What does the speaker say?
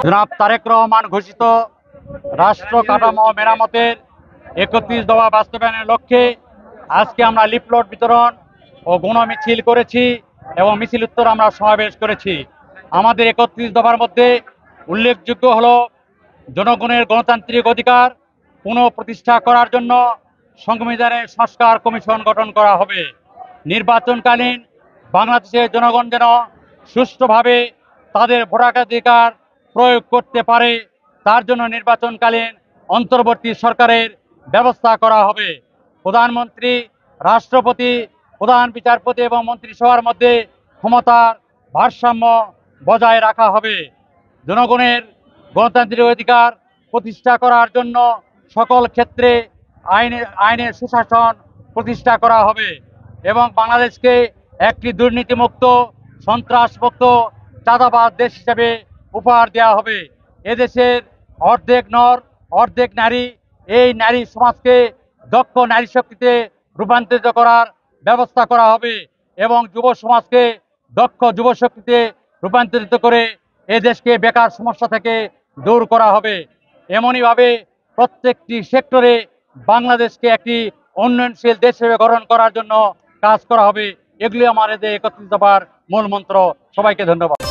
জনাব তারেক রহমান ঘোষিত রাষ্ট্র কাঠামো মেরামতের ৩১ দফা বাস্তবায়নের লক্ষ্যে আজকে আমরা লিফলেট বিতরণ ও গণমিছিল করেছি এবং মিছিল উত্তর আমরা সমাবেশ করেছি। আমাদের ৩১ দফার মধ্যে উল্লেখযোগ্য হলো জনগণের গণতান্ত্রিক অধিকার পুনঃপ্রতিষ্ঠা করার জন্য সংবিধানের সংস্কার কমিশন গঠন করা হবে। নির্বাচনকালীন বাংলাদেশের জনগণ যেন সুষ্ঠুভাবে তাদের ভোটাধিকার প্রয়োগ করতে পারে তার জন্য নির্বাচনকালীন অন্তর্বর্তী সরকারের ব্যবস্থা করা হবে। প্রধানমন্ত্রী, রাষ্ট্রপতি, প্রধান বিচারপতি এবং মন্ত্রিসভার মধ্যে ক্ষমতার ভারসাম্য বজায় রাখা হবে। জনগণের গণতান্ত্রিক অধিকার প্রতিষ্ঠা করার জন্য সকল ক্ষেত্রে আইনের সুশাসন প্রতিষ্ঠা করা হবে এবং বাংলাদেশকে একটি দুর্নীতিমুক্ত, সন্ত্রাসমুক্ত, চাঁদাবাজ দেশ হিসেবে উপহার দেওয়া হবে। এদেশের অর্ধেক নর অর্ধেক নারী, এই নারী সমাজকে দক্ষ নারী শক্তিতে রূপান্তরিত করার ব্যবস্থা করা হবে এবং যুব সমাজকে দক্ষ যুব শক্তিতে রূপান্তরিত করে এ দেশকে বেকার সমস্যা থেকে দূর করা হবে। এমনইভাবে প্রত্যেকটি সেক্টরে বাংলাদেশকে একটি উন্নয়নশীল দেশ হিসেবে গঠন করার জন্য কাজ করা হবে। এগুলি আমাদের ৩১ দফার মূল মন্ত্র। সবাইকে ধন্যবাদ।